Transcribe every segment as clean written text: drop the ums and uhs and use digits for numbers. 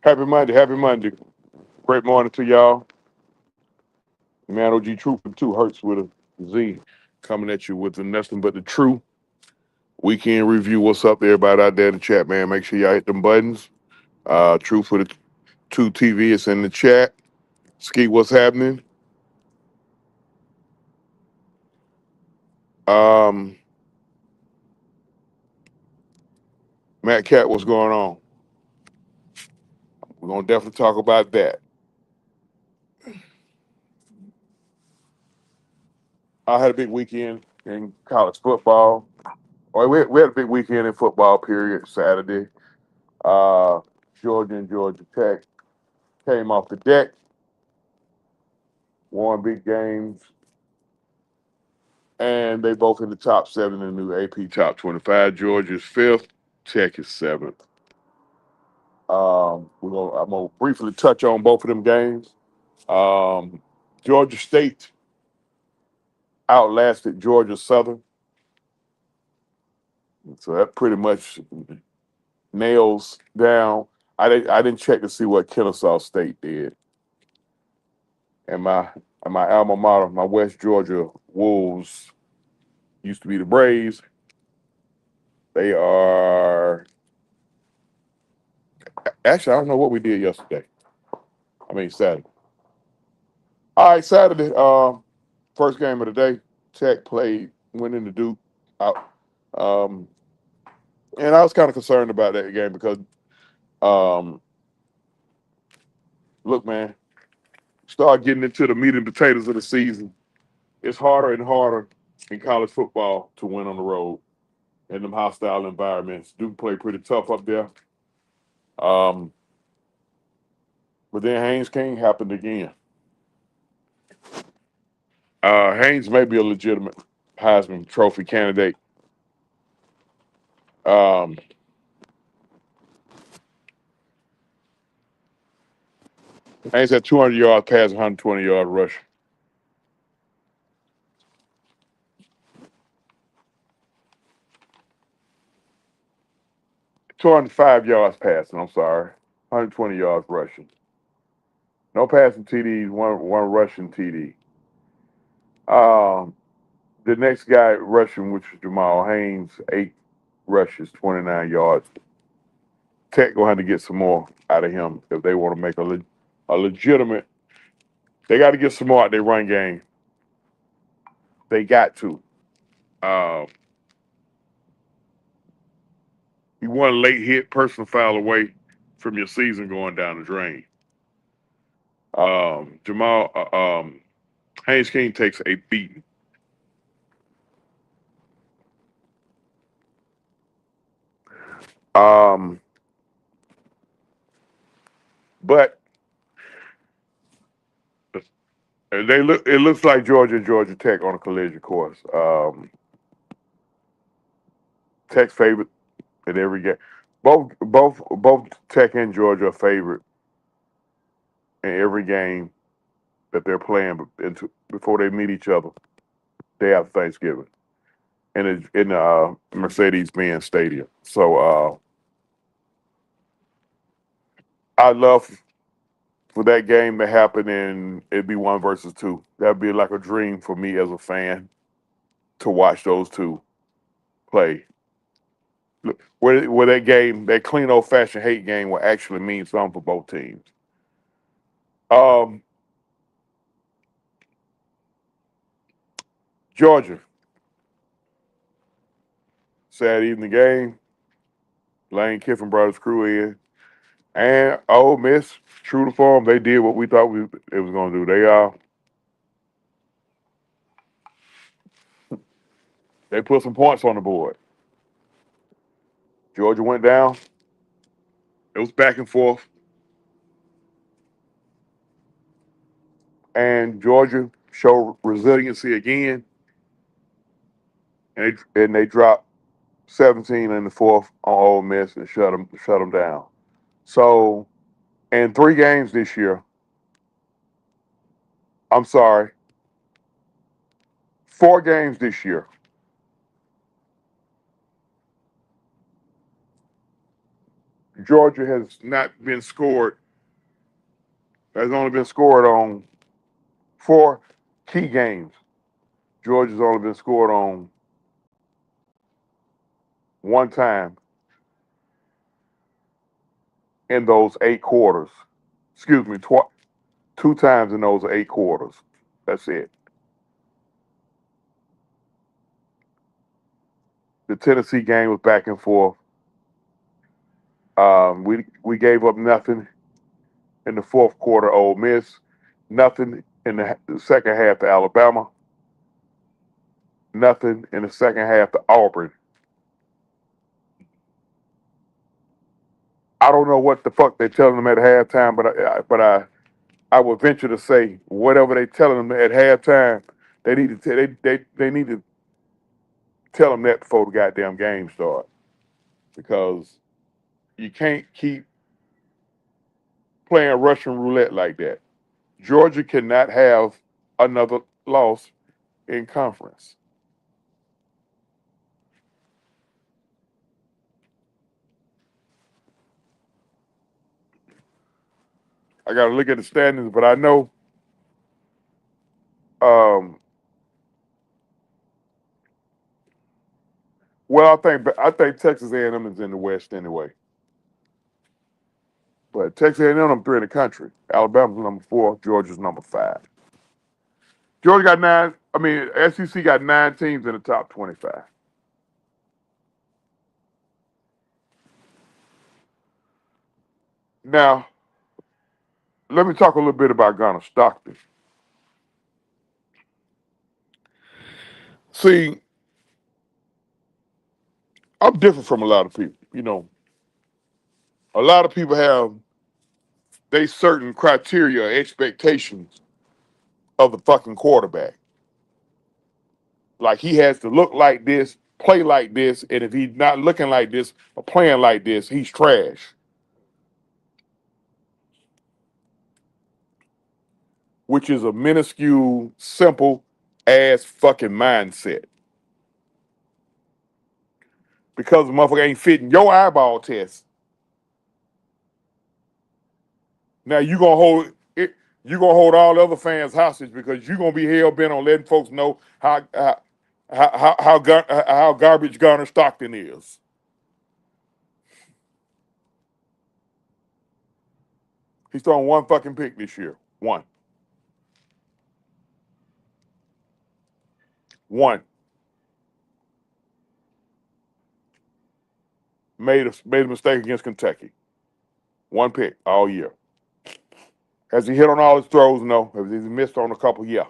Happy Monday, happy Monday. Great morning to y'all. Man, OG Truth for two hurts with a Z coming at you with the nothing but the true weekend review. What's up, everybody out there in the chat, man? Make sure y'all hit them buttons. Truth for the two TV is in the chat. Ski, what's happening? Um, Matt Cat, what's going on? We're gonna definitely talk about that. I had a big weekend in college football. We had a big weekend in football. Period. Saturday. Uh, Georgia and Georgia Tech came off the deck, won big games, and they both in the top seven in the new AP Top 25. Georgia's fifth, Tech is seventh. I'm gonna briefly touch on both of them games. Um, Georgia State outlasted Georgia Southern, so that pretty much nails down. I didn't check to see what Kennesaw State did, and my alma mater, my West Georgia Wolves, used to be the Braves. They are actually, I don't know what we did yesterday. I mean Saturday. All right, Saturday. First game of the day. Tech played, went into Duke out. Um, and I was kind of concerned about that game because, um, look, man, start getting into the meat and potatoes of the season. It's harder and harder in college football to win on the road in them hostile environments. Duke played pretty tough up there. Um, but then Haynes King happened again. Haynes may be a legitimate Heisman Trophy candidate. Um, Haynes had 200 yards pass, 120-yard rush. 205 yards passing, I'm sorry. 120 yards rushing. No passing TDs, one rushing TD. Um, the next guy rushing, which is Jamal Haynes, 8 rushes, 29 yards. Tech gonna have to get some more out of him if they want to make a legitimate. They got to get some more out their run game. They got to. Um, you one late hit, personal foul away from your season going down the drain. Jamal Haynes King takes a beating. Um, but they look. It looks like Georgia and Georgia Tech on a collision course. Tech's favorite in every game. Both Tech and Georgia are favorite in every game that they're playing before they meet each other day after Thanksgiving in the Mercedes-Benz Stadium. So I love for that game to happen and it'd be one versus two. That'd be like a dream for me as a fan to watch those two play. Look, where that game, that clean old fashioned hate game, will actually mean something for both teams. Um, Georgia, Saturday evening game. Lane Kiffin brought his crew in, and Ole Miss, true to form, they did what we thought it was going to do. They put some points on the board. Georgia went down. It was back and forth, and Georgia showed resiliency again, and they dropped 17 in the fourth on Ole Miss and shut them down. So in 3 games this year, I'm sorry, 4 games this year, Georgia has not been scored, has only been scored on 4 key games. Georgia's only been scored on one time in those 8 quarters. Excuse me, 2 times in those 8 quarters. That's it. The Tennessee game was back and forth. We gave up nothing in the fourth quarter. Ole Miss, nothing in the second half to Alabama, nothing in the second half to Auburn. I don't know what the fuck they're telling them at halftime, but I would venture to say whatever they're telling them at halftime, they need to they need to tell them that before the goddamn game starts because you can't keep playing Russian roulette like that. Georgia cannot have another loss in conference. I got to look at the standings, but I know. Um, well, I think Texas A&M is in the West anyway. But Texas A&M number 3 in the country. Alabama's number 4. Georgia's number 5. Georgia got 9. I mean, SEC got 9 teams in the top 25. Now, let me talk a little bit about Gunner Stockton. See, I'm different from a lot of people. A lot of people have they certain criteria, expectations of the fucking quarterback. Like he has to look like this, play like this, and if he's not looking like this or playing like this, he's trash. Which is a minuscule, simple ass fucking mindset. Because the motherfucker ain't fitting your eyeball test. Now you gonna hold all the other fans hostage because you gonna be hell bent on letting folks know how garbage Garner Stockton is. He's throwing one fucking pick this year. One. Made a mistake against Kentucky. One pick all year. Has he hit on all his throws? No. Has he missed on a couple? Yeah.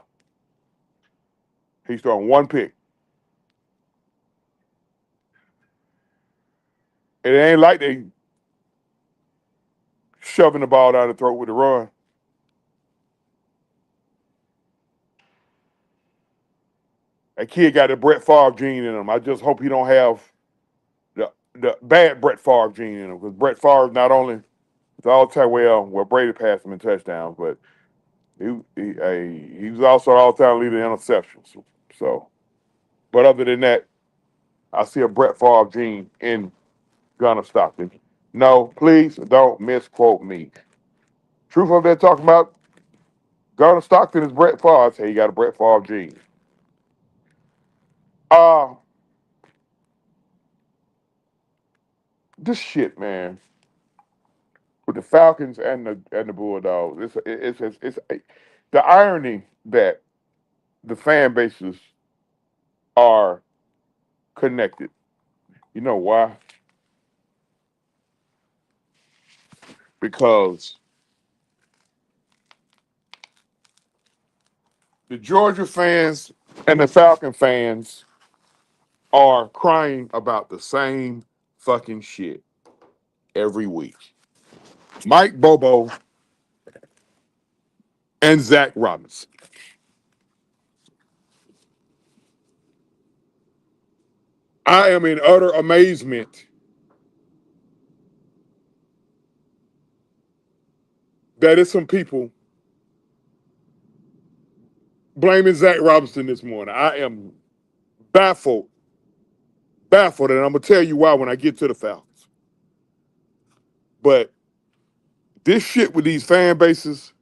He's throwing one pick. It ain't like they shoving the ball down the throat with the run. That kid got the Brett Favre gene in him. I just hope he don't have the bad Brett Favre gene in him because Brett Favre not only it's all time well Brady passed him in touchdowns, but he was also all time leader in interceptions. So, but other than that, I see a Brett Favre gene in Gunner Stockton. No, please don't misquote me. Truth of that talking about Gunner Stockton is Brett Favre. I say he got a Brett Favre gene. Uh this shit, man, with the Falcons and the Bulldogs. It's the irony that the fan bases are connected. You know why? Because the Georgia fans and the Falcon fans are crying about the same fucking shit every week. Mike Bobo and Zach Robinson. I am in utter amazement that it's some people blaming Zach Robinson this morning. I am baffled, baffled, and I'm gonna tell you why when I get to the Falcons. But this shit with these fan bases,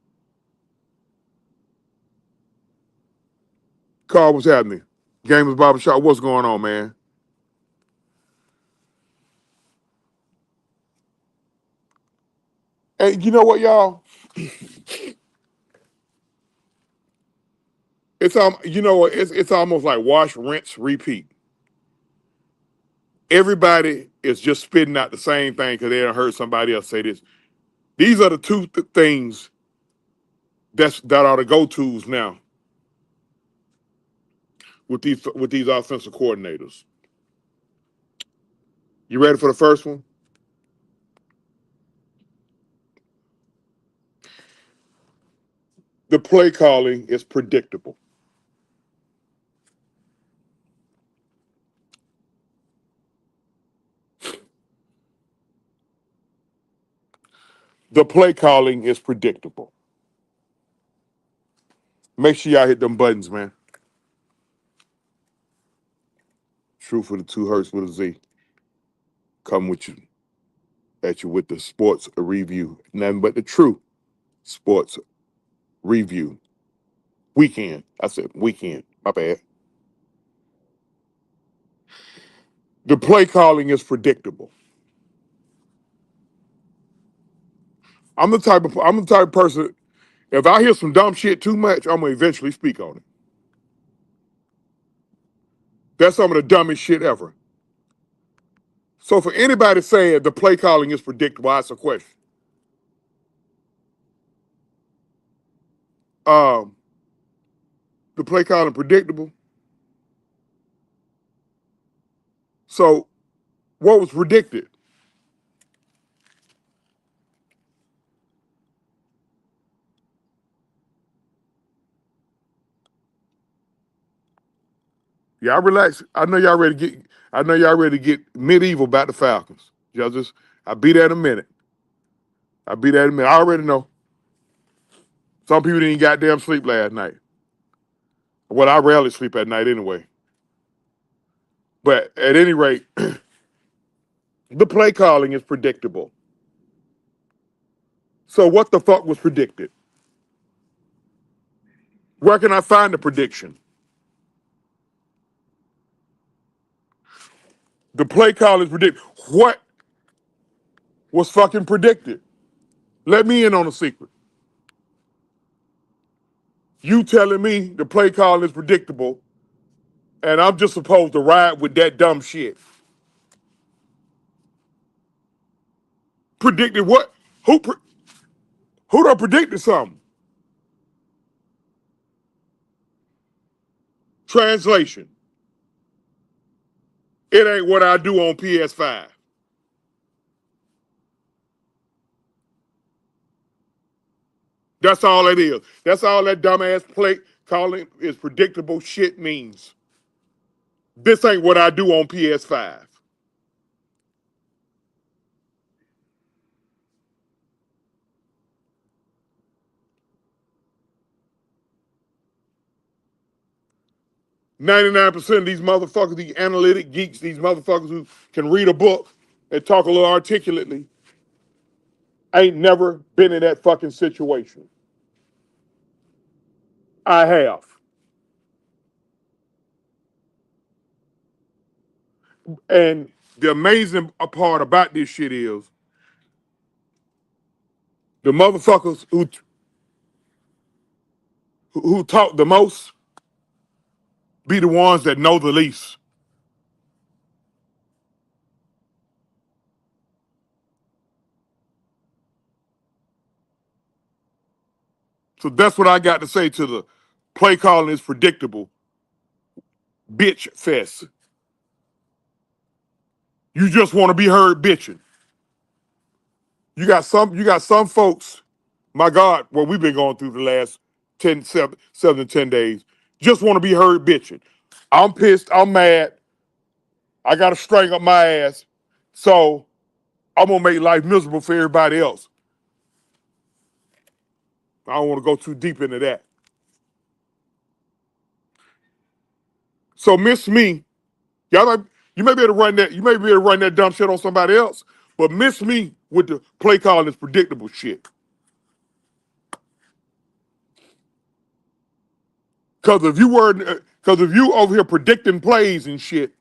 Carl, what's happening? Gamers Barbershop, what's going on, man? And you know what, y'all? It's almost like wash, rinse, repeat. Everybody is just spitting out the same thing because they done heard somebody else say this. These are the two things that are the go-tos now with these offensive coordinators. You ready for the first one? The play calling is predictable. The play calling is predictable. Make sure y'all hit them buttons, man. True for the 2 Hertz with a Z. Come with you at you with the sports review. Nothing but the true sports review. Weekend. I said weekend. My bad. The play calling is predictable. I'm the type of person, if I hear some dumb shit too much, I'm gonna eventually speak on it. That's some of the dumbest shit ever. So for anybody saying the play calling is predictable, that's a question. Um, the play calling predictable. So what was predicted? Y'all relax. I know y'all ready to get medieval about the Falcons. I'll be there in a minute. I'll be there in a minute. I already know. Some people didn't goddamn sleep last night. Well, I rarely sleep at night anyway. But at any rate, the play calling is predictable. So what the fuck was predicted? Where can I find the prediction? The play calling is predicted. What was fucking predicted? Let me in on a secret. You telling me the play calling is predictable, and I'm just supposed to ride with that dumb shit. Predicted what? Who who done predicted something? Translation. It ain't what I do on PS5. That's all it is. That's all that dumbass play calling is predictable shit means. This ain't what I do on PS5. 99% of these motherfuckers, these analytic geeks, these motherfuckers who can read a book and talk a little articulately, ain't never been in that fucking situation. I have. And the amazing part about this shit is the motherfuckers who talk the most be the ones that know the least. So that's what I got to say to the play calling is predictable bitch fest. You just want to be heard bitching. You got some folks, my God, what we've been going through the last 7 to 10 days, just want to be heard bitching. I'm pissed, I'm mad, I got to string up my ass, so I'm going to make life miserable for everybody else. I don't want to go too deep into that. So miss me, y'all, you may be able to run that dumb shit on somebody else, But miss me with the play calling is predictable shit. Because if you over here predicting plays and shit,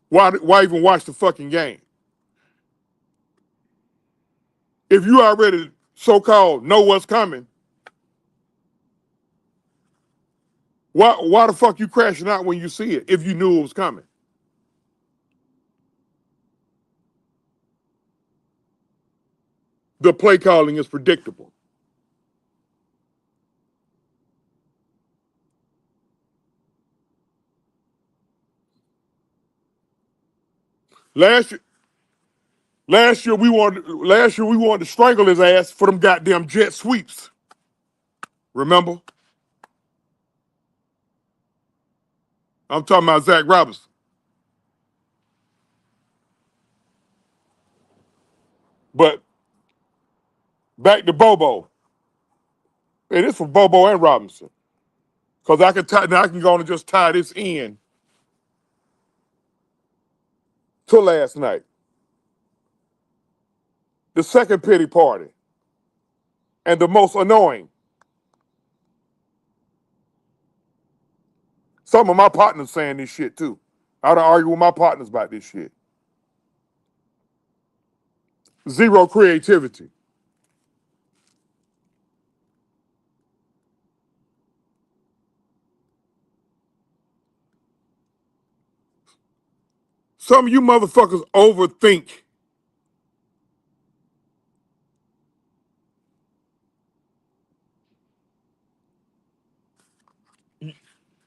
why even watch the fucking game? If you already so-called know what's coming, why the fuck you crashing out when you see it if you knew it was coming? The play calling is predictable. Last year, last year we wanted to strangle his ass for them goddamn jet sweeps. Remember? I'm talking about Zach Robinson. But back to Bobo. It is for Bobo and Robinson. Because I can go on and just tie this in to last night. The second pity party. And the most annoying. Some of my partners saying this shit too. I don't argue with my partners about this shit. Zero creativity. Some of you motherfuckers overthink.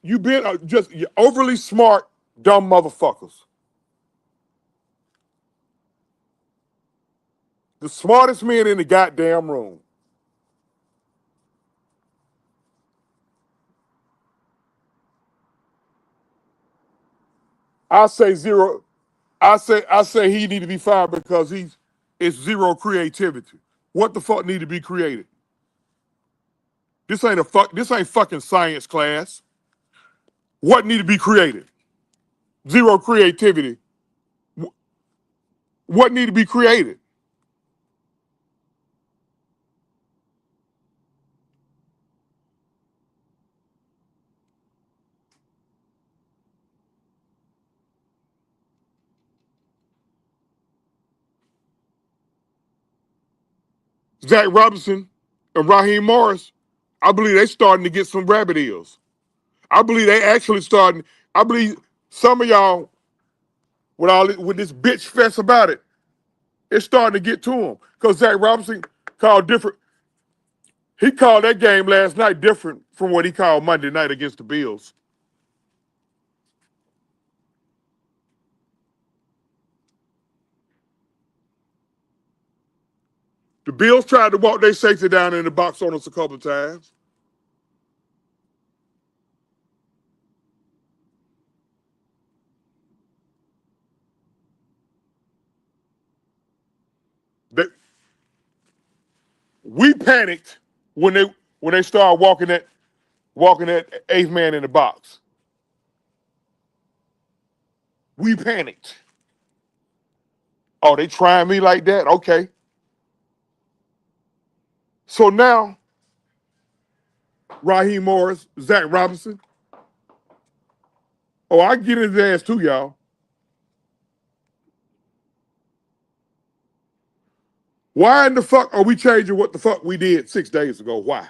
You been you're overly smart, dumb motherfuckers. The smartest men in the goddamn room. I say zero. I say he need to be fired because it's zero creativity. What the fuck need to be created? This ain't fucking science class. What need to be created? Zero creativity. What need to be created? Zach Robinson and Raheem Morris, I believe they starting to get some rabbit ears. I believe they actually starting. I believe some of y'all with this bitch fest about it, it's starting to get to him. Because Zach Robinson called different. He called that game last night different from what he called Monday night against the Bills. The Bills tried to walk their safety down in the box on us a couple of times. They, we panicked when they started walking that eighth man in the box. We panicked. Oh, they trying me like that? Okay. So now, Raheem Morris, Zach Robinson. Oh, I get his ass too, y'all. Why in the fuck are we changing what the fuck we did 6 days ago? Why?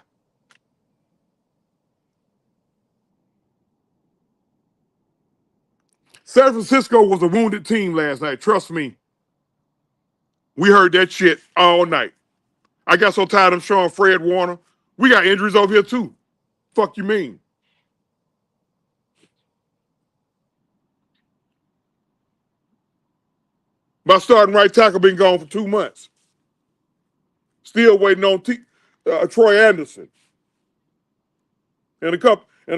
San Francisco was a wounded team last night. Trust me. We heard that shit all night. I got so tired of showing Fred Warner. We got injuries over here too. Fuck you mean? My starting right tackle been gone for 2 months. Still waiting on Troy Anderson and a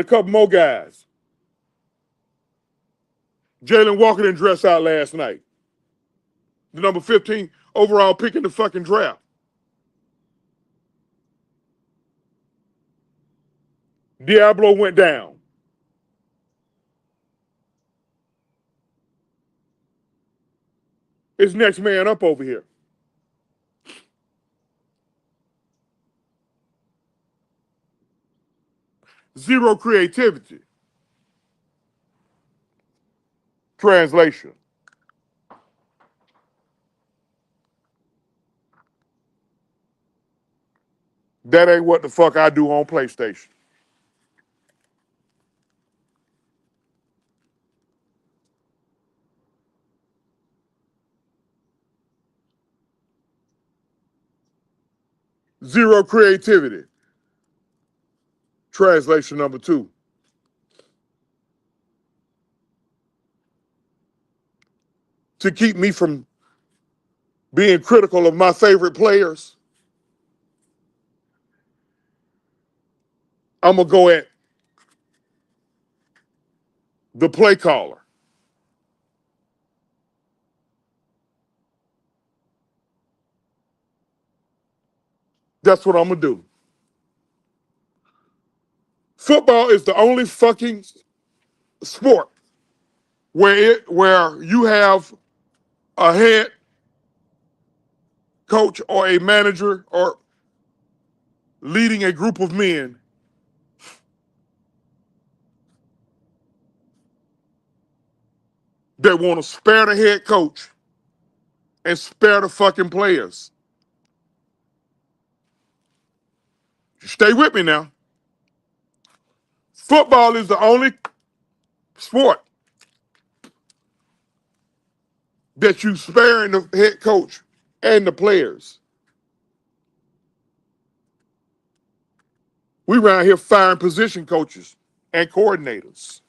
couple more guys. Jalen Walker didn't dress out last night. The number 15 overall pick in the fucking draft. Diablo went down. It's next man up over here. Zero creativity. Translation. That ain't what the fuck I do on PlayStation. Zero creativity. Translation number two. To keep me from being critical of my favorite players, I'm going to go at the play caller. That's what I'm going to do. Football is the only fucking sport where you have a head coach or a manager or leading a group of men that want to spare the head coach and spare the fucking players. Stay with me now. Football is the only sport that you sparing the head coach and the players. We around here firing position coaches and coordinators.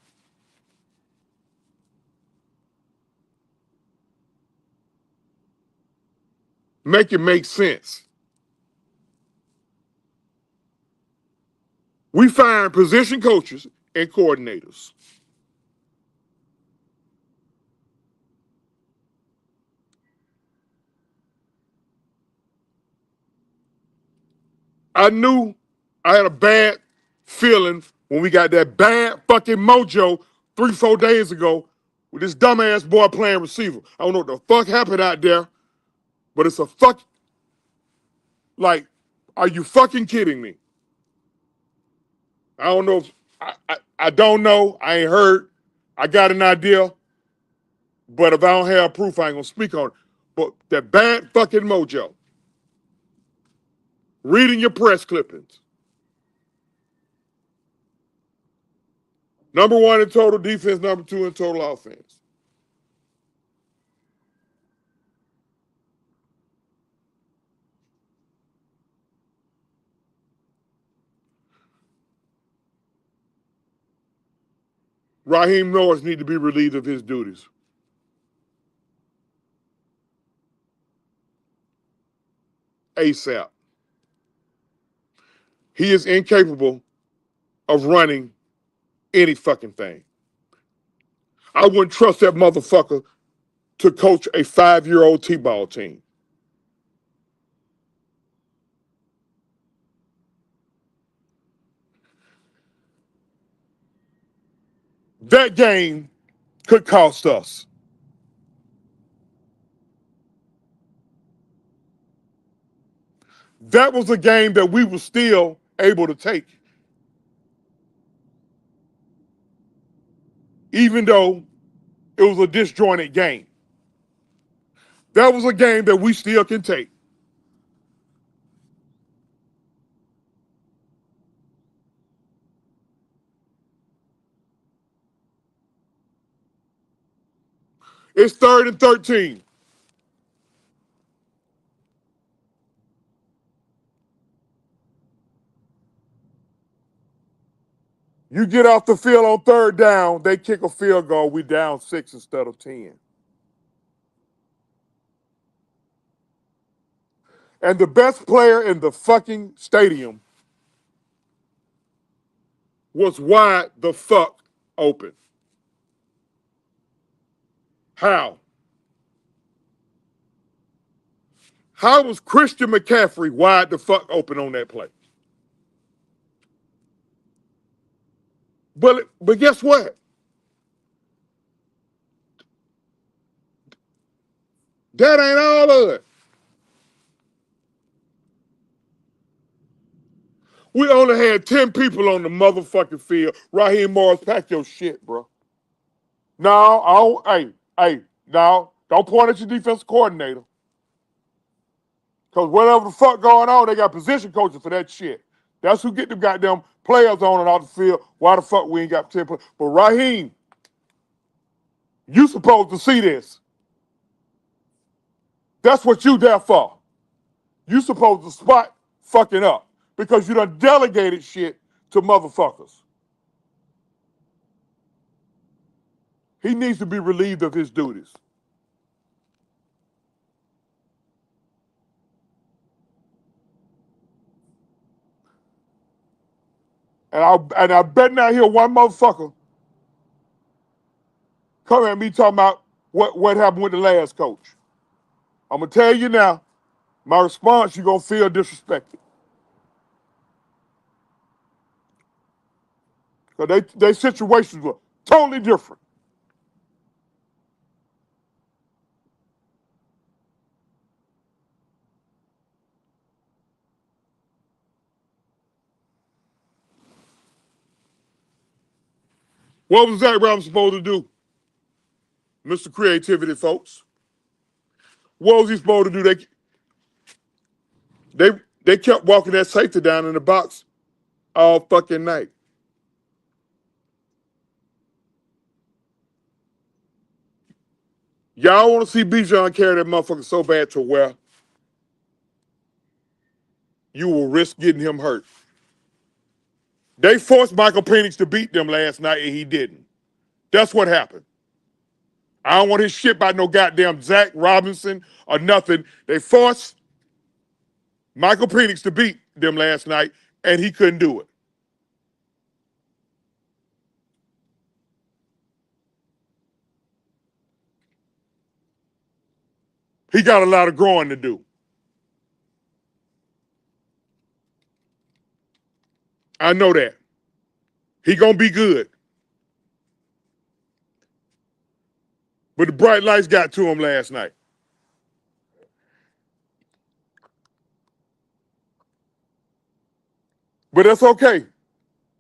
Make it make sense. We firing position coaches and coordinators. I knew I had a bad feeling when we got that bad fucking mojo 3-4 days ago with this dumbass boy playing receiver. I don't know what the fuck happened out there, but it's a fuck. Like, are you fucking kidding me? I don't know. I don't know. I ain't heard. I got an idea, but if I don't have proof, I ain't gonna speak on it. But that bad fucking mojo. Reading your press clippings. Number one in total defense, number two in total offense. Raheem Morris need to be relieved of his duties. ASAP. He is incapable of running any fucking thing. I wouldn't trust that motherfucker to coach a 5-year-old T-ball team. That game could cost us. That was a game that we were still able to take, even though it was a disjointed game. That was a game that we still can take. It's 3rd and 13. You get off the field on 3rd down, they kick a field goal, we down 6 instead of 10. And the best player in the fucking stadium was wide the fuck open. How? How was Christian McCaffrey wide the fuck open on that play? But guess what? That ain't all of it. We only had 10 people on the motherfucking field. Raheem Morris, pack your shit, bro. No, I don't, hey, no, don't point at your defensive coordinator. Because whatever the fuck going on, they got position coaches for that shit. That's who get them goddamn players on and off the field. Why the fuck we ain't got 10 players? But Raheem, you supposed to see this. That's what you there for. You supposed to spot fucking up. Because you done delegated shit to motherfuckers. He needs to be relieved of his duties. And I bet not hear one motherfucker come at me talking about what happened with the last coach. I'm gonna tell you now, my response, you're gonna feel disrespected. Because they situations were totally different. What was Zach Brown supposed to do? Mr. Creativity, folks. What was he supposed to do? They kept walking that safety down in the box all fucking night. Y'all want to see Bijan carry that motherfucker so bad to where you will risk getting him hurt. They forced Michael Penix to beat them last night and he didn't. That's what happened. I don't want his shit by no goddamn Zach Robinson or nothing. They forced Michael Penix to beat them last night and he couldn't do it. He got a lot of growing to do. I know that. He gonna be good. But the bright lights got to him last night. But that's okay.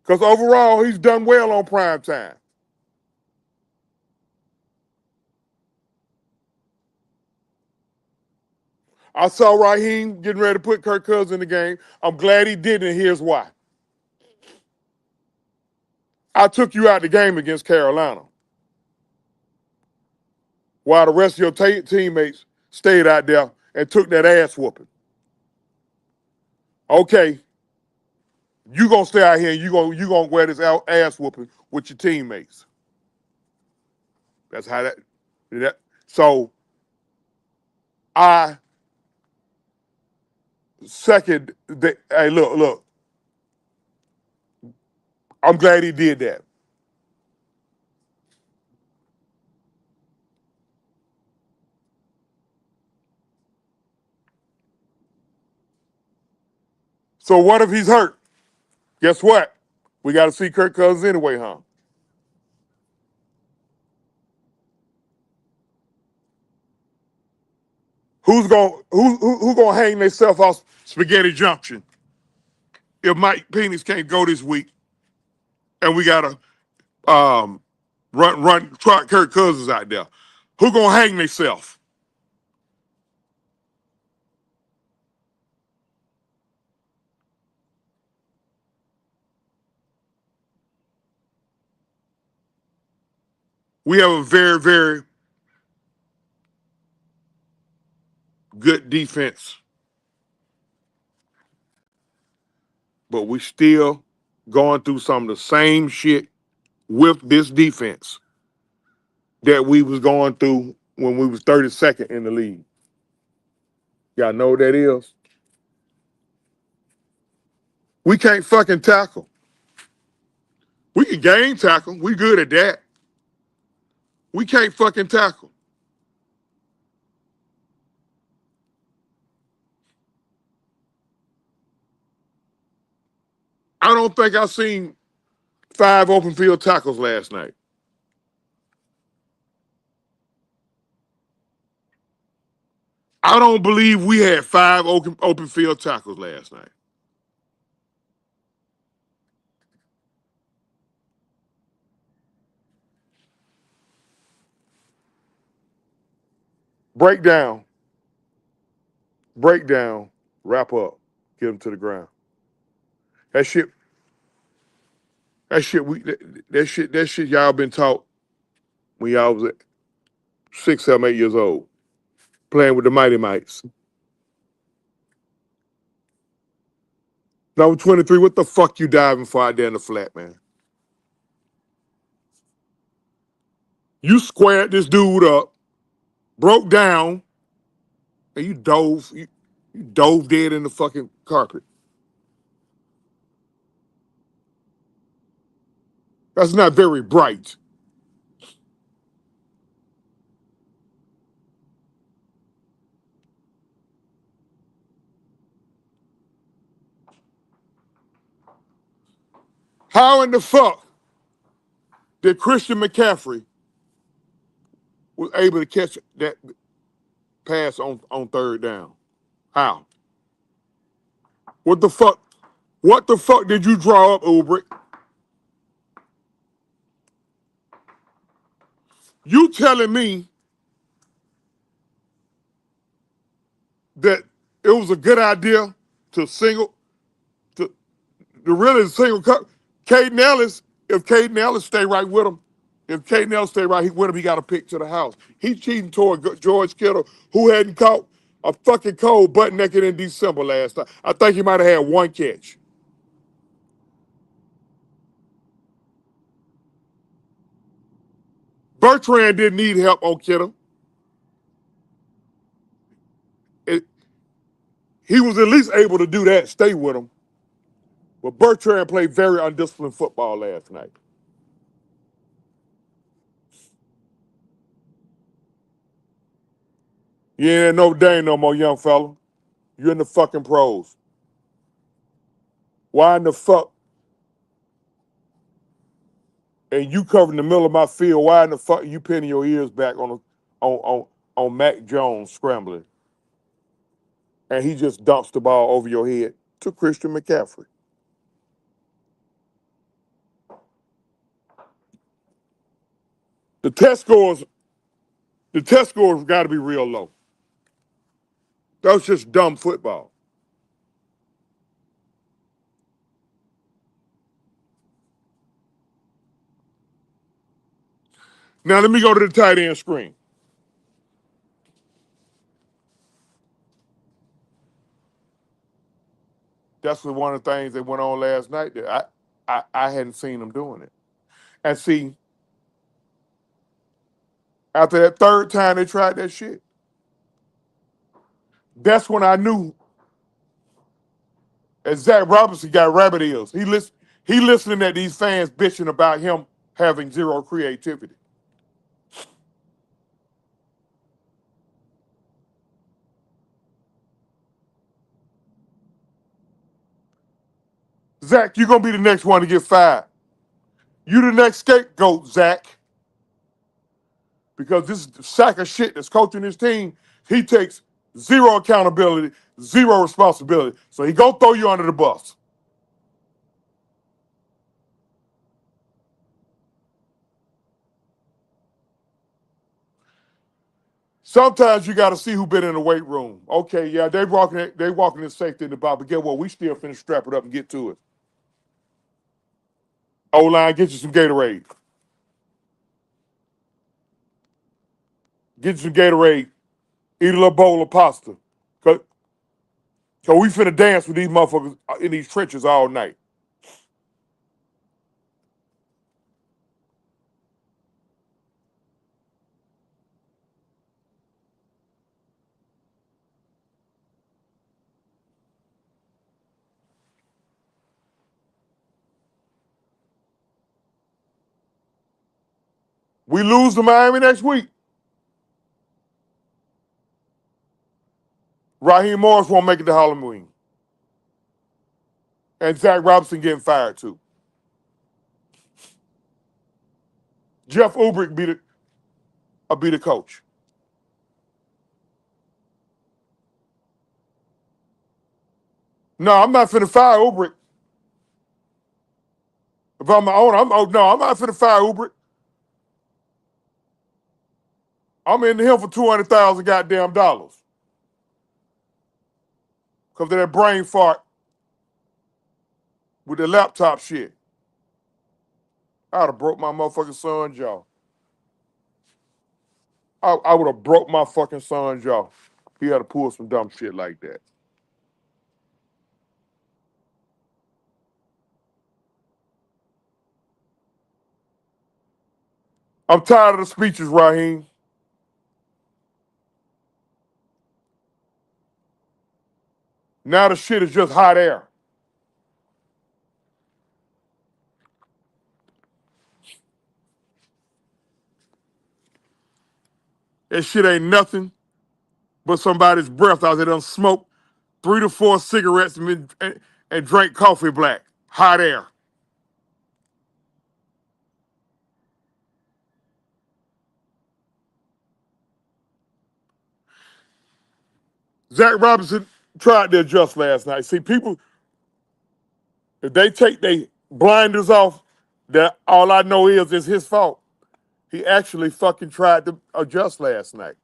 Because overall, he's done well on prime time. I saw Raheem getting ready to put Kirk Cousins in the game. I'm glad he did, and here's why. I took you out the game against Carolina while the rest of your teammates stayed out there and took that ass whooping. Okay, you gonna stay out here and you gonna wear this ass whooping with your teammates. That's how that. So I second. Hey, look. I'm glad he did that. So what if he's hurt? Guess what? We got to see Kirk Cousins anyway, huh? Who gonna hang themselves off Spaghetti Junction if Mike Penix can't go this week and we gotta run trot Kirk Cousins out there? Who gonna hang themselves? We have a very, very good defense, but we still going through some of the same shit with this defense that we was going through when we was 32nd in the league. Y'all know what that is? We can't fucking tackle. We can game tackle. We good at that. We can't fucking tackle. I don't think I seen 5 open field tackles last night. I don't believe we had 5 open field tackles last night. Break down, break down, wrap up, get them to the ground. That shit, that shit y'all been taught when y'all was 6, 7, 8 years old, playing with the Mighty Mites. Number 23, what the fuck you diving for out there in the flat, man? You squared this dude up, broke down, and you dove dead in the fucking carpet. That's not very bright. How in the fuck did Christian McCaffrey was able to catch that pass on third down? How? What the fuck? What the fuck did you draw up, Ulbrich? You telling me that it was a good idea to single to really single cut Caden Ellis? If Caden Ellis stay right with him, if Caden Ellis stay right with him, he got a pick to the house. He's cheating toward George Kittle, who hadn't caught a fucking cold butt naked in December last time. I think he might have had one catch. Bertrand didn't need help on Kittle. It, he was at least able to do that, stay with him. But Bertrand played very undisciplined football last night. You ain't in Notre Dame no more, young fella. You're in the fucking pros. Why in the fuck? And you covering the middle of my field. Why in the fuck you pinning your ears back on Mac Jones scrambling? And he just dumps the ball over your head to Christian McCaffrey. The test scores, the test scores got to be real low. That was just dumb football. Now let me go to the tight end screen. That's one of the things that went on last night that I hadn't seen them doing it. And see, after that third time they tried that shit, that's when I knew that Zach Robinson got rabbit ears. He listening at these fans bitching about him having zero creativity. Zach, you're gonna be the next one to get fired. You the next scapegoat, Zach. Because this sack of shit that's coaching his team, he takes zero accountability, zero responsibility. So he gonna throw you under the bus. Sometimes you got to see who been in the weight room. Okay, yeah, they walking in safety in the box, but get what? We still finna strap it up and get to it. O-line, get you some Gatorade. Get you some Gatorade. Eat a little bowl of pasta. Cause we finna dance with these motherfuckers in these trenches all night. We lose to Miami next week. Raheem Morris won't make it to Halloween. And Zach Robinson getting fired too. Jeff Ulbrich be the coach. No, I'm not finna fire Uber. If I'm my owner, I'm not finna fire Uber. I'm in him for 200,000 goddamn dollars because of that brain fart with the laptop shit. I'd have broke my motherfucking son's jaw. I would have broke my fucking son's jaw. He had to pull some dumb shit like that. I'm tired of the speeches, Raheem. Now the shit is just hot air. That shit ain't nothing but somebody's breath out there done smoked 3 to 4 cigarettes and drank coffee black. Hot air. Zach Robinson tried to adjust last night. See, people, if they take their blinders off, that all I know is it's his fault. He actually fucking tried to adjust last night.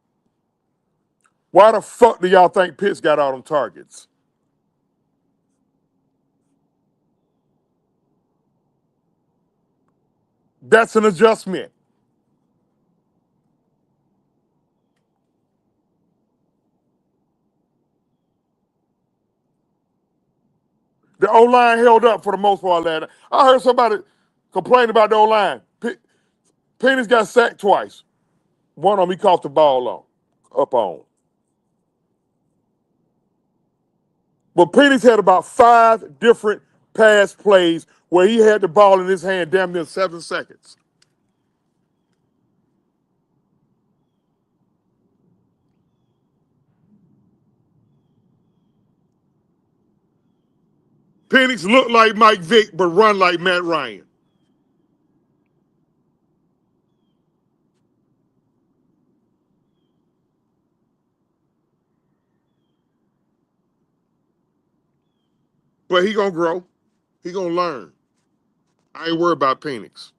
Why the fuck do y'all think Pitts got all them targets? That's an adjustment. The O-line held up for the most part last night. I heard somebody complain about the O-line. Penny's got sacked twice. One of them he caught the ball up on. But Penny's had about 5 different pass plays where he had the ball in his hand damn near 7 seconds. Penix looked like Mike Vick, but run like Matt Ryan. But he gonna grow. He gonna learn. I ain't worried about Penix.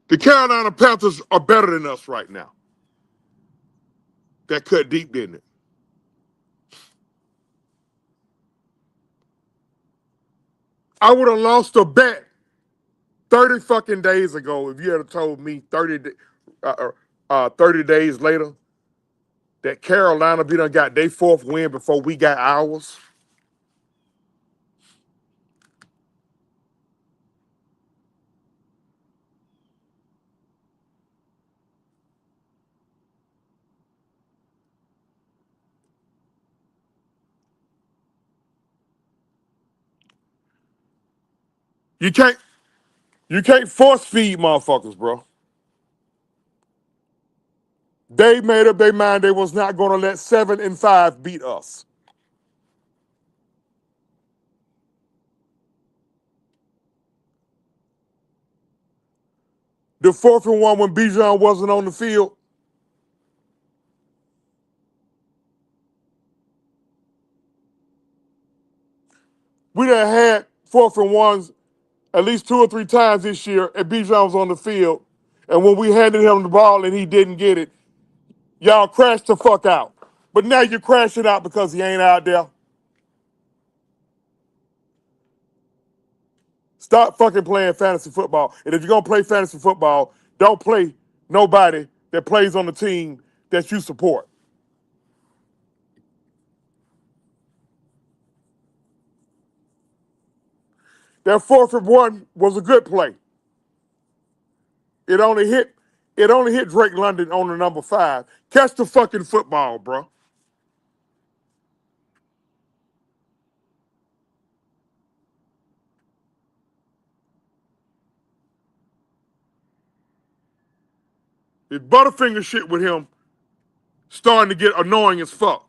The Carolina Panthers are better than us right now. That cut deep, didn't it? I would have lost a bet 30 fucking days ago if you had told me 30 days later that Carolina be done got their fourth win before we got ours. You can't you can't force feed motherfuckers, bro. They made up their mind they was not gonna let 7-5 beat us. The 4th and 1 when Bijan wasn't on the field, we done had 4th and 1s at least 2 or 3 times this year, and Bijan was on the field. And when we handed him the ball and he didn't get it, y'all crashed the fuck out. But now you're crashing out because he ain't out there. Stop fucking playing fantasy football. And if you're gonna play fantasy football, don't play nobody that plays on the team that you support. That 4th and 1 was a good play. It only hit Drake London on the number 5. Catch the fucking football, bro. This Butterfinger shit with him starting to get annoying as fuck.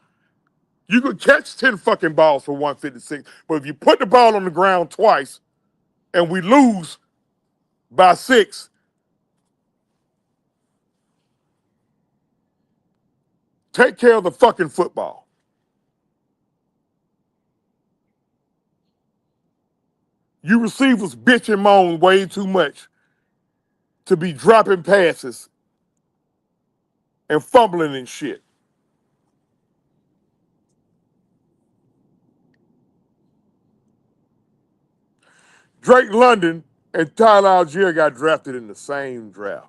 You could catch 10 fucking balls for 156, but if you put the ball on the ground twice and we lose by 6, Take care of the fucking football. You receivers bitch and moan way too much to be dropping passes and fumbling and shit. Drake London and Tyler Algier got drafted in the same draft.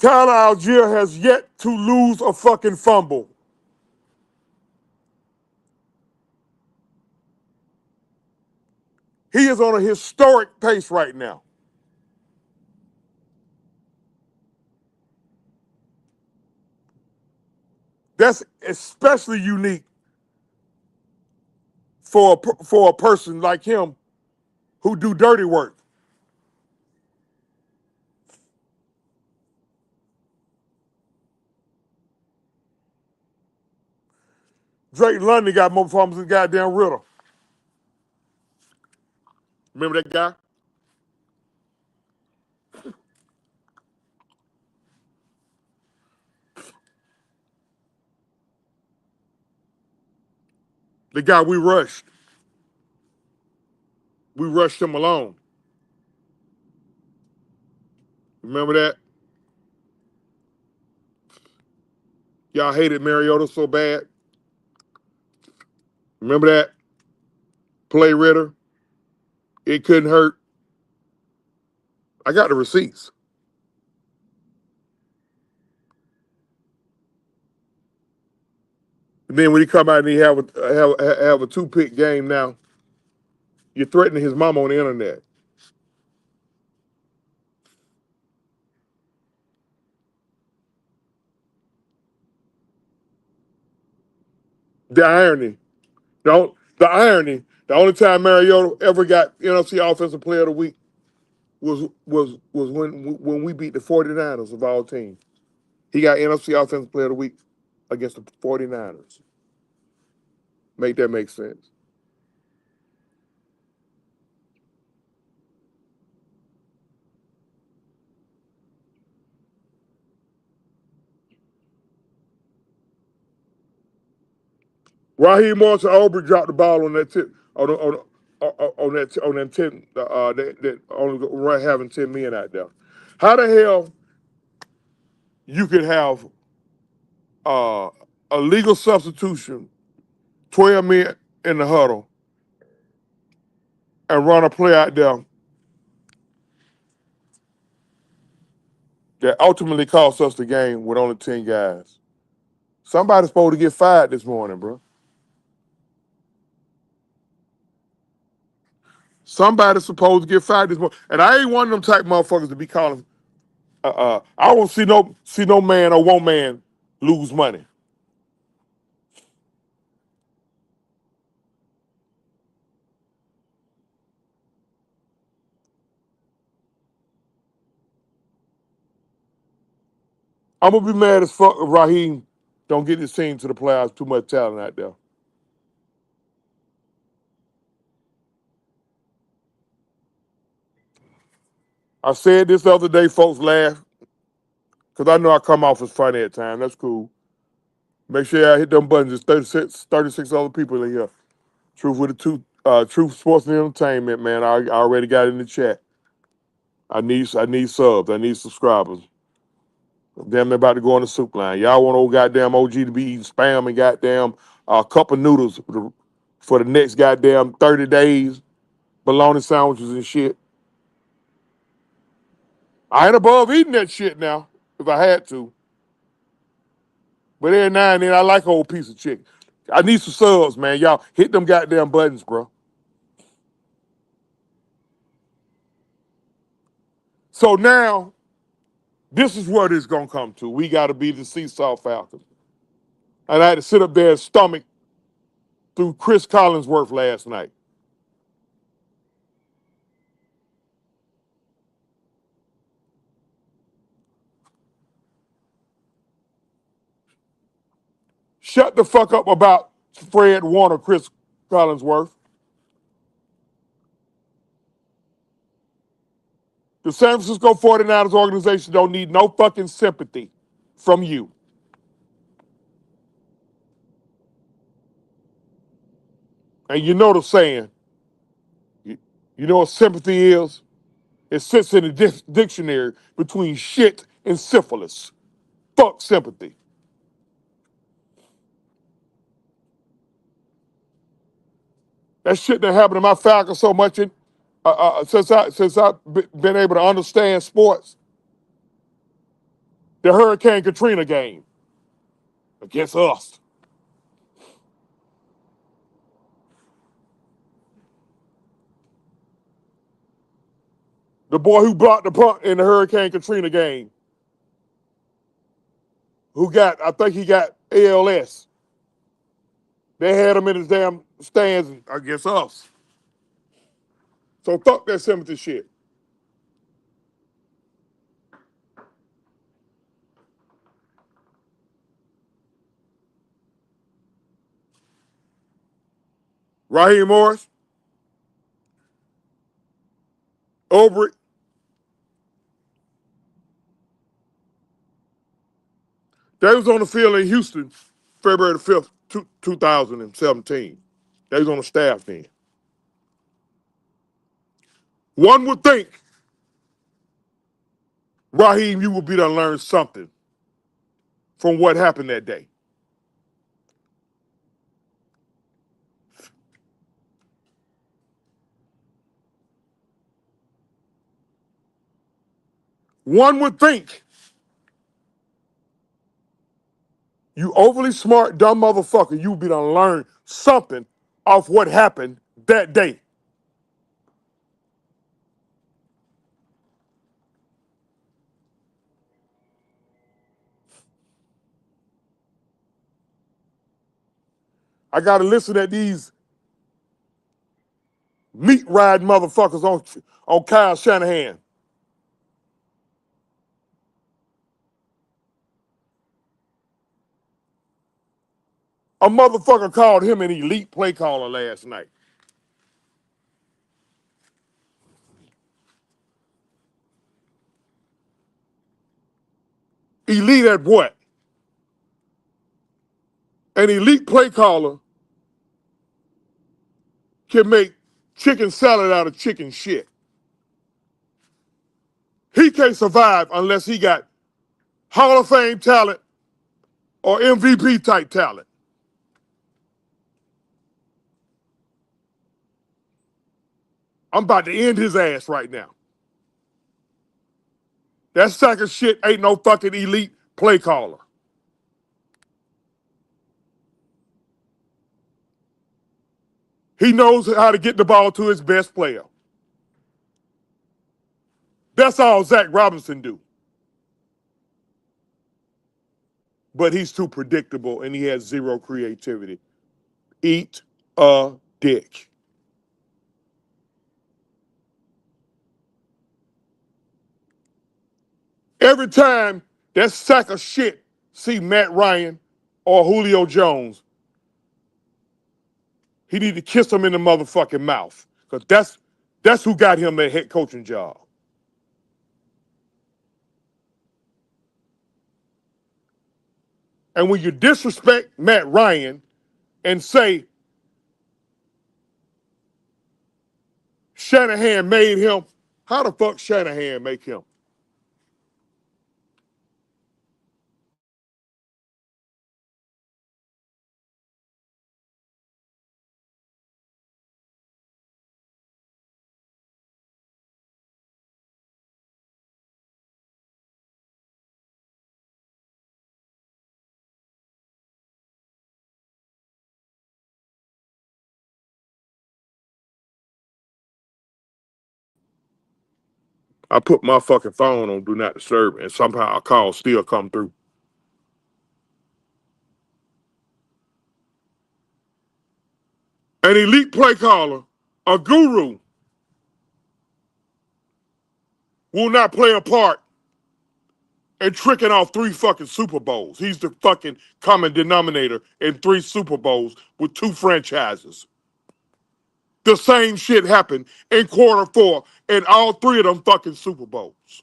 Tyler Algier has yet to lose a fucking fumble. He is on a historic pace right now. That's especially unique for a person like him who do dirty work. Drake London got more fumbles than goddamn Ritter. Remember that guy? The guy we rushed. We rushed him alone. Remember that? Y'all hated Mariota so bad. Remember that? Play Ritter. It couldn't hurt. I got the receipts. And then when he come out and he have a 2-pick game now, you're threatening his mama on the internet. The irony. The irony. The only time Mariota ever got NFC Offensive Player of the Week was when we beat the 49ers of all teams. He got NFC Offensive Player of the Week against the 49ers. Make that make sense. Raheem Morris and Aubrey dropped the ball on that tip on that 10 that only run having 10 men out there. How the hell you could have uh, a legal substitution, 12 men in the huddle, and run a play out there that ultimately cost us the game with only 10 guys? Somebody's supposed to get fired this morning, bro. Somebody's supposed to get fired this morning. And I ain't one of them type motherfuckers to be calling. I won't see no man or one man lose money. I'm gonna be mad as fuck if Raheem don't get his team to the playoffs. Too much talent out there. I said this the other day, folks laugh because I know I come off as funny at times. That's cool. Make sure y'all hit them buttons. There's 36 other people in here. Truth with the Truth Sports and Entertainment, man. I already got it in the chat. I need subs. I need subscribers. Damn, they're about to go on the soup line. Y'all want old goddamn OG to be eating spam and goddamn a cup of noodles for the next goddamn 30 days, bologna sandwiches and shit. I ain't above eating that shit now if I had to. But every now and then I like a whole piece of chicken. I need some subs, man. Y'all hit them goddamn buttons, bro. So now, this is what it's gonna come to. We gotta be the Seesaw Falcons. And I had to sit up there and stomach through Chris Collinsworth last night. Shut the fuck up about Fred Warner, Chris Collinsworth. The San Francisco 49ers organization don't need no fucking sympathy from you. And you know the saying, you, you know what sympathy is? It sits in the dictionary between shit and syphilis. Fuck sympathy. That shit that happened to my Falcons so much since I've been able to understand sports. The Hurricane Katrina game against us. The boy who blocked the punt in the Hurricane Katrina game, I think he got ALS. They had him in his damn stands against us. So fuck that sympathy shit. Raheem Morris, over it. They was on the field in Houston, February the 5th, 2017. They was on the staff then. One would think, Raheem, you would be to learn something from what happened that day. One would think you overly smart, dumb motherfucker, you would be to learn something off what happened that day. I got to listen to these meat riding motherfuckers on Kyle Shanahan. A motherfucker called him an elite play caller last night. Elite at what? An elite play caller can make chicken salad out of chicken shit. He can't survive unless he got Hall of Fame talent or MVP type talent. I'm about to end his ass right now. That sack of shit ain't no fucking elite play caller. He knows how to get the ball to his best player. That's all Zach Robinson do. But he's too predictable and he has zero creativity. Eat a dick. Every time that sack of shit see Matt Ryan or Julio Jones, he need to kiss him in the motherfucking mouth. Because that's who got him that head coaching job. And when you disrespect Matt Ryan and say Shanahan made him, how the fuck Shanahan make him? I put my fucking phone on Do Not Disturb and somehow a call still come through. An elite play caller, a guru, will not play a part in tricking off 3 fucking Super Bowls. He's the fucking common denominator in 3 Super Bowls with 2 franchises. The same shit happened in quarter four in all three of them fucking Super Bowls.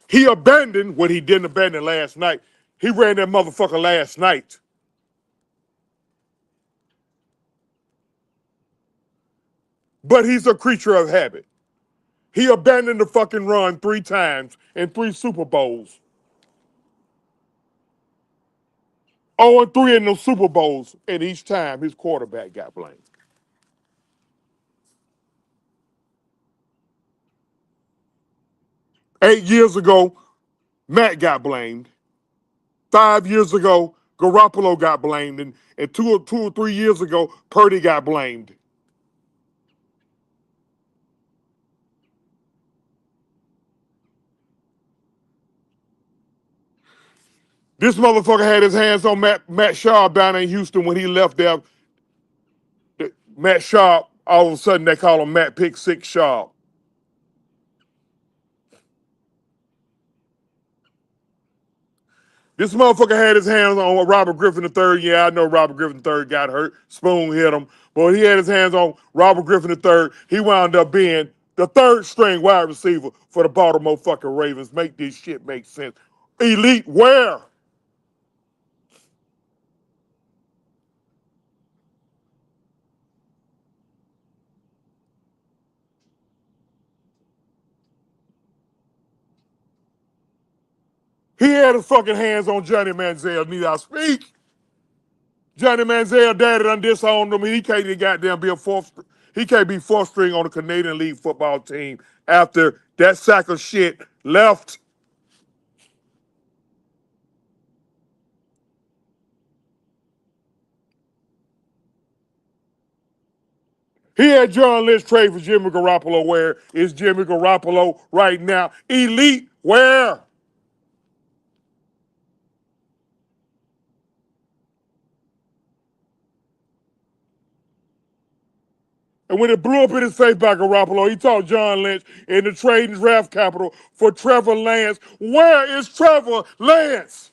He abandoned what he didn't abandon last night. He ran that motherfucker last night. But he's a creature of habit. He abandoned the fucking run 3 times in 3 Super Bowls. 0-3 in those Super Bowls, and each time his quarterback got blamed. 8 years ago, Matt got blamed. 5 years ago, Garoppolo got blamed, and 2 or 3 years ago, Purdy got blamed. This motherfucker had his hands on Matt Sharp down in Houston when he left there. Matt Sharp, all of a sudden they call him Matt Pick Six Sharp. This motherfucker had his hands on Robert Griffin III. Yeah, I know Robert Griffin III got hurt. Spoon hit him. But he had his hands on Robert Griffin III. He wound up being the third string wide receiver for the Baltimore fucking Ravens. Make this shit make sense. Elite where? He had his fucking hands on Johnny Manziel. Need I speak? Johnny Manziel daddy done disowned him. He can't even goddamn be a fourth. He can't be fourth string on the Canadian League football team after that sack of shit left. He had John Lynch trade for Jimmy Garoppolo. Where is Jimmy Garoppolo right now? Elite where? And when it blew up in his face by Garoppolo, he told John Lynch in the trade and draft capital for Trevor Lance. Where is Trevor Lance?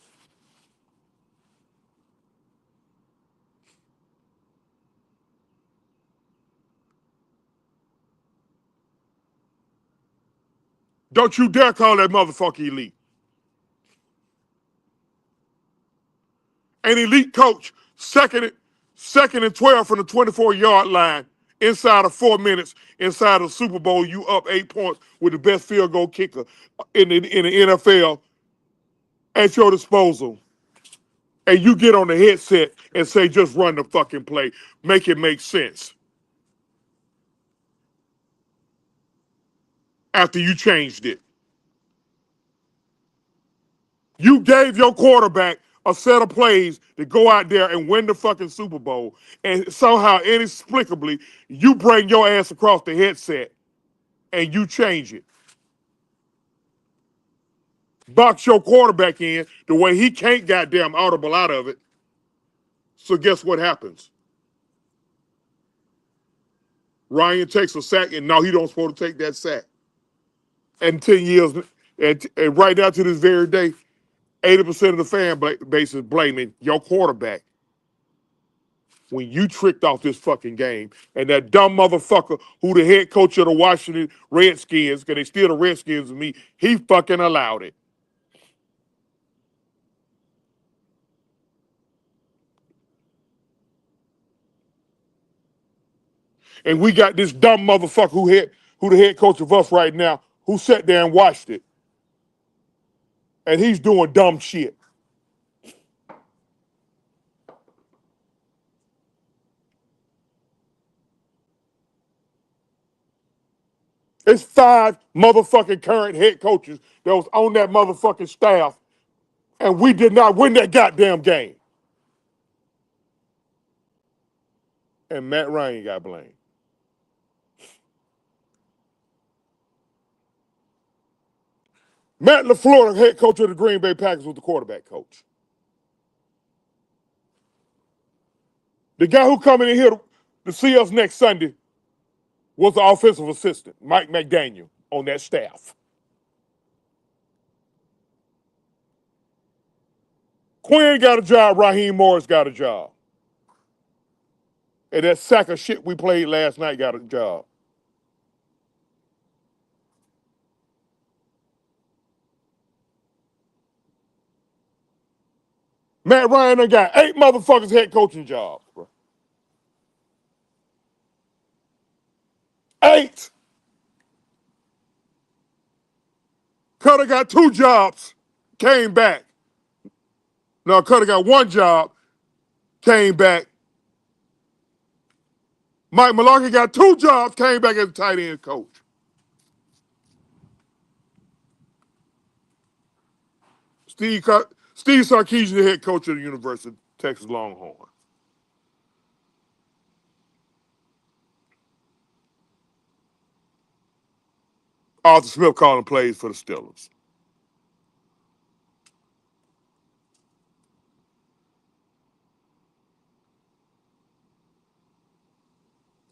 Don't you dare call that motherfucker elite. An elite coach, second and 12 from the 24-yard line, inside of 4 minutes, inside of the Super Bowl, you up 8 points with the best field goal kicker in the NFL at your disposal. And you get on the headset and say, just run the fucking play. Make it make sense. After you changed it. You gave your quarterback a set of plays to go out there and win the fucking Super Bowl. And somehow, inexplicably, you bring your ass across the headset and you change it. Box your quarterback in the way he can't goddamn audible out of it. So guess what happens? Ryan takes a sack, and no, he don't supposed to take that sack. And 10 years, and right now to this very day, 80% of the fan base is blaming your quarterback when you tricked off this fucking game. And that dumb motherfucker who the head coach of the Washington Redskins, because they still the Redskins to me, he fucking allowed it. And we got this dumb motherfucker who the head coach of us right now, who sat there and watched it. And he's doing dumb shit. It's 5 motherfucking current head coaches that was on that motherfucking staff, and we did not win that goddamn game. And Matt Ryan got blamed. Matt LaFleur, the head coach of the Green Bay Packers, was the quarterback coach. The guy who coming in here to see us next Sunday was the offensive assistant, Mike McDaniel, on that staff. Quinn got a job. Raheem Morris got a job. And that sack of shit we played last night got a job. Matt Ryan done got 8 motherfuckers head coaching jobs, bro. 8. Cutter got 2 jobs, came back. No, Cutter got 1 job, came back. Mike Malarkey got 2 jobs, came back as a tight end coach. Steve Sarkisian, the head coach of the University of Texas Longhorns. Arthur Smith calling plays for the Steelers.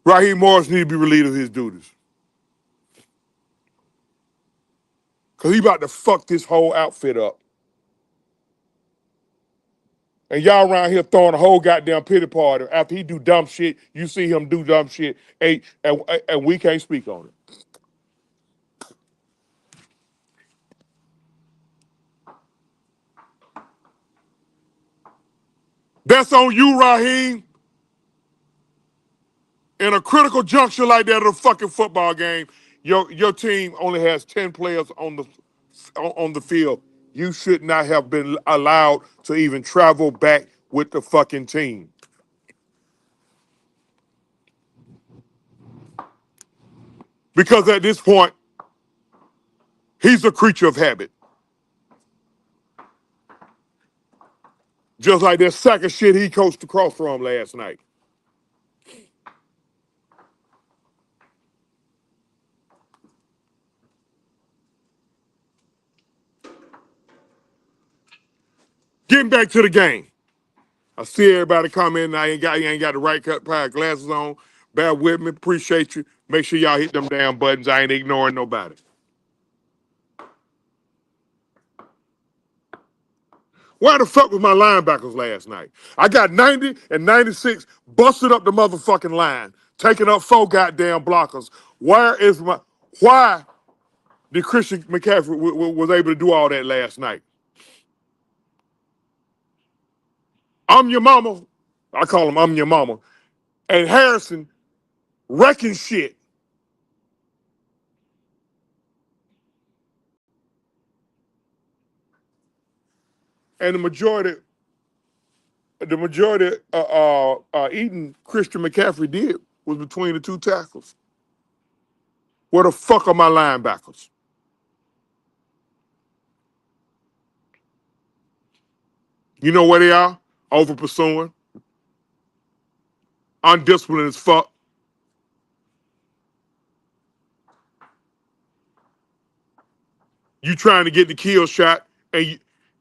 Raheem Morris need to be relieved of his duties. Because he about to fuck this whole outfit up. And y'all around here throwing a whole goddamn pity party. After he do dumb shit, you see him do dumb shit, and we can't speak on it. That's on you, Raheem. In a critical juncture like that of a fucking football game, your team only has 10 players on the field. You should not have been allowed to even travel back with the fucking team. Because at this point, he's a creature of habit. Just like that sack of shit he coached across from last night. Getting back to the game. I see everybody commenting. You ain't got the right pair of glasses on. Bear with me. Appreciate you. Make sure y'all hit them damn buttons. I ain't ignoring nobody. Where the fuck was my linebackers last night? I got 90 and 96 busted up the motherfucking line, taking up 4 goddamn blockers. Why did Christian McCaffrey was able to do all that last night? I'm your mama. I call him I'm your mama. And Harrison wrecking shit. And the majority eating Christian McCaffrey did was between the 2 tackles. Where the fuck are my linebackers? You know where they are? Over pursuing, undisciplined as fuck. You trying to get the kill shot and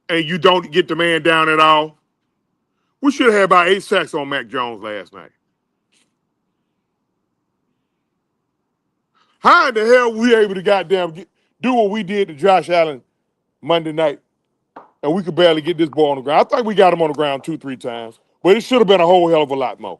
you don't get the man down at all. We should have had about 8 sacks on Mac Jones last night. How in the hell were we able to do what we did to Josh Allen Monday night, and we could barely get this ball on the ground? I think we got him on the ground 2, 3 times, but it should have been a whole hell of a lot more.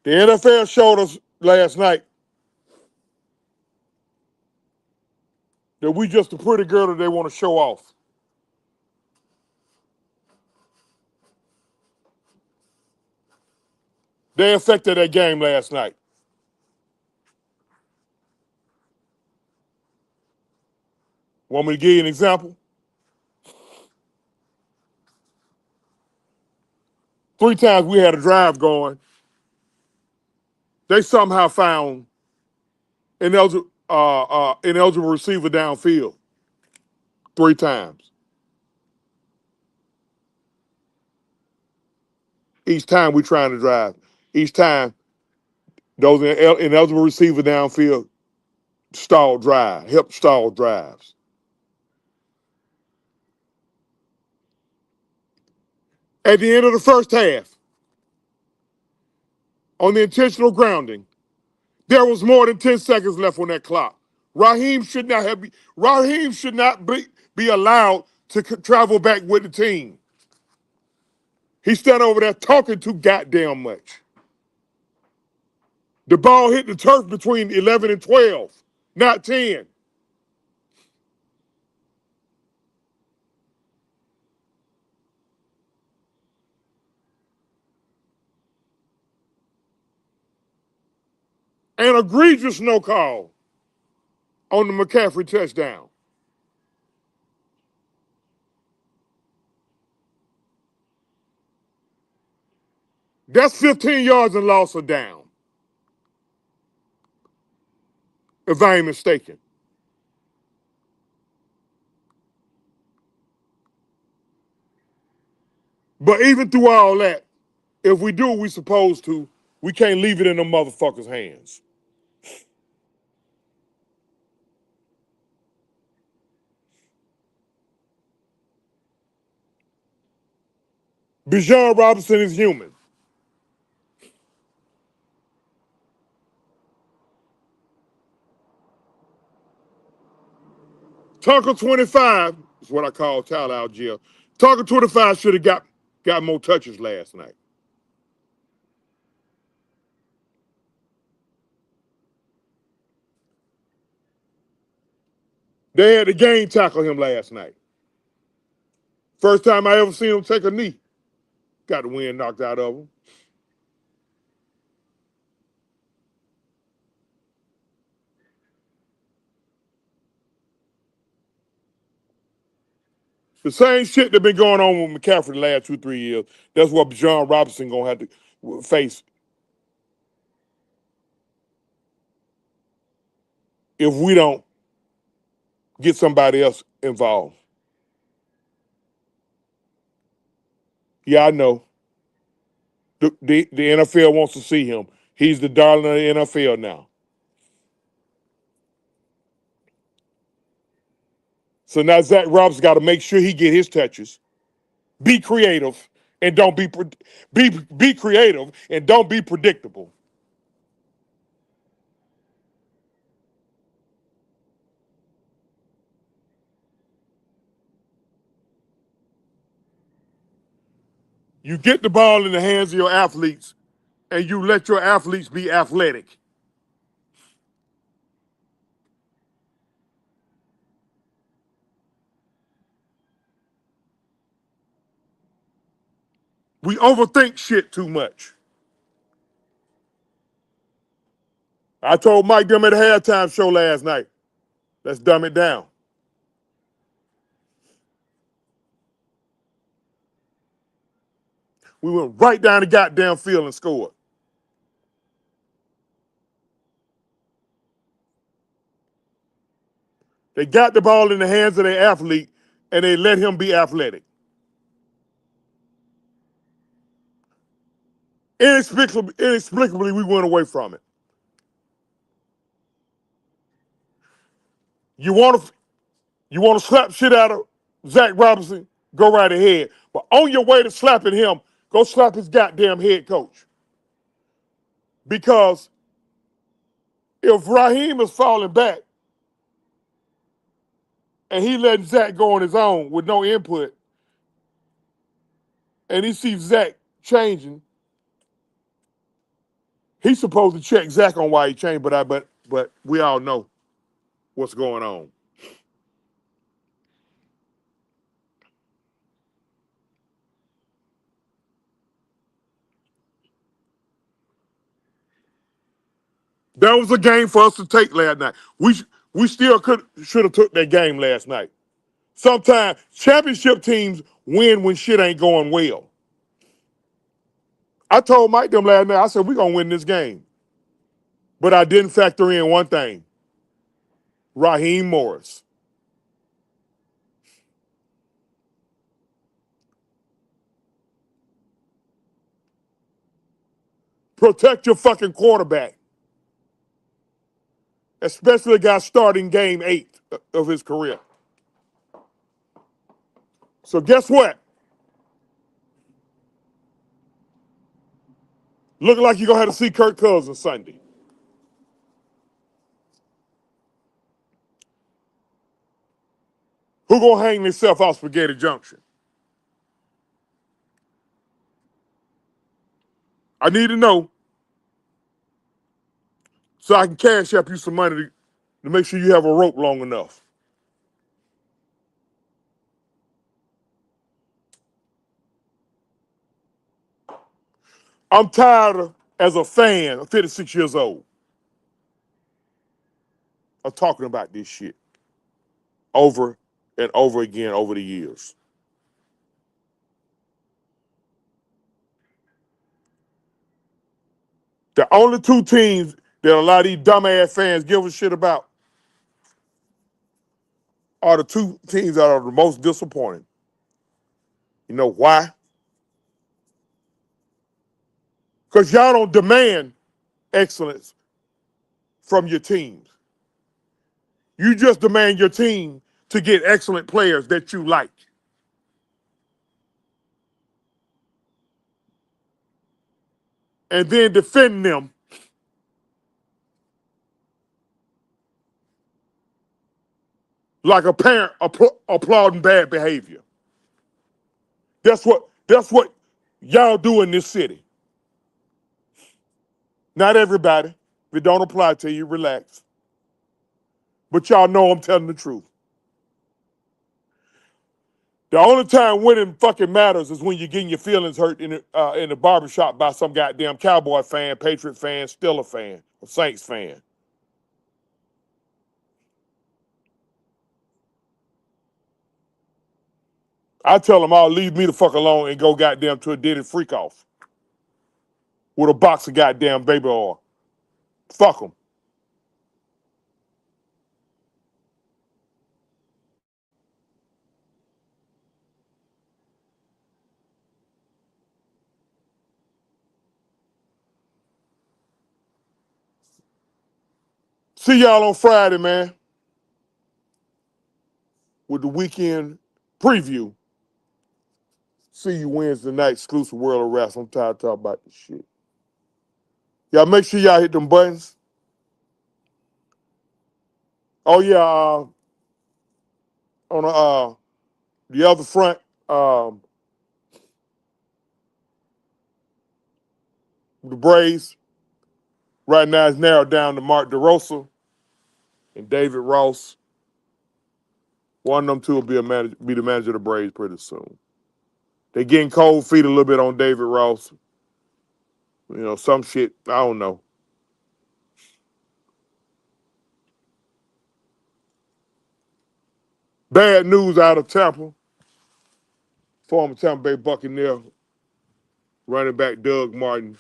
The NFL showed us last night that we just a pretty girl that they want to show off. They affected that game last night. Want me to give you an example? 3 times we had a drive going. They somehow found ineligible receiver downfield 3 times. Each time we trying to drive. Each time those ineligible receiver downfield help stall drives. At the end of the first half, on the intentional grounding. There was more than 10 seconds left on that clock. Raheem should not be allowed to travel back with the team. He's standing over there talking too goddamn much. The ball hit the turf between 11 and 12, not 10. An egregious no call on the McCaffrey touchdown. That's 15 yards and loss of down, if I ain't mistaken. But even through all that, if we do what we supposed to, we can't leave it in them motherfuckers' hands. Bijan Robinson is human. Tucker 25 is what I call Tyler Algier. Tucker 25 should have got more touches last night. They had the game tackle him last night. First time I ever seen him take a knee. Got the wind knocked out of him. The same shit that been going on with McCaffrey the last 2-3 years. That's what Bijan Robinson gonna have to face if we don't get somebody else involved. Yeah, I know. The NFL wants to see him. He's the darling of the NFL now. So now Zach Robinson got to make sure he get his touches. Be creative and don't be creative and don't be predictable. You get the ball in the hands of your athletes and you let your athletes be athletic. We overthink shit too much. I told Mike them at the halftime show last night. Let's dumb it down. We went right down the goddamn field and scored. They got the ball in the hands of their athlete and they let him be athletic. Inexplicably, we went away from it. You want to slap shit out of Zach Robinson? Go right ahead. But on your way to slapping him, go slap his goddamn head coach. Because if Raheem is falling back and he letting Zach go on his own with no input, and he sees Zach changing, he's supposed to check Zach on why he changed. But we all know what's going on. That was a game for us to take last night. We still should have took that game last night. Sometimes championship teams win when shit ain't going well. I told Mike them last night, I said, we're going to win this game. But I didn't factor in one thing. Raheem Morris. Protect your fucking quarterback. Especially a guy starting game 8 of his career. So guess what? Looking like you're gonna have to see Kirk Cousins Sunday. Who gonna hang themselves off Spaghetti Junction? I need to know so I can cash up you some money to make sure you have a rope long enough. I'm tired of, as a fan, of 56 years old, of talking about this shit over and over again over the years. The only two teams that a lot of these dumbass fans give a shit about are the two teams that are the most disappointing. You know why? Because y'all don't demand excellence from your teams. You just demand your team to get excellent players that you like. And then defend them like a parent applauding bad behavior. That's what y'all do in this city. Not everybody. If it don't apply to you, relax. But y'all know I'm telling the truth. The only time winning fucking matters is when you're getting your feelings hurt in the barbershop by some goddamn Cowboy fan, Patriot fan, Steeler fan, or Saints fan. I tell them all, leave me the fuck alone and go goddamn to a Diddy freak off with a box of goddamn baby oil. Fuck them. See y'all on Friday, man, with the weekend preview. See you Wednesday night, exclusive World of Wrestling. I'm tired of talking about this shit. Y'all make sure y'all hit them buttons. Oh yeah, on the other front, the Braves right now is narrowed down to Mark DeRosa and David Ross. One of them two will be the manager of the Braves pretty soon. They getting cold feet a little bit on David Ross. You know, some shit, I don't know. Bad news out of Tampa. Former Tampa Bay Buccaneer running back Doug Martin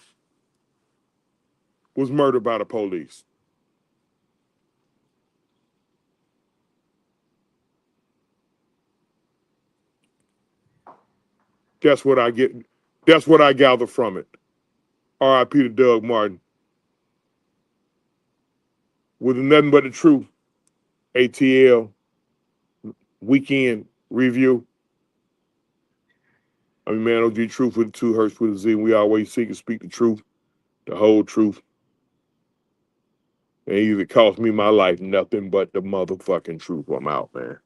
was murdered by the police. That's what I get. That's what I gather from it. R.I.P. to Doug Martin. With nothing but the truth, ATL weekend review. I mean, man, OG Truth with the two Hurts with a Z. We always seek to speak the truth, the whole truth. And either cost me my life, nothing but the motherfucking truth. I'm out, man.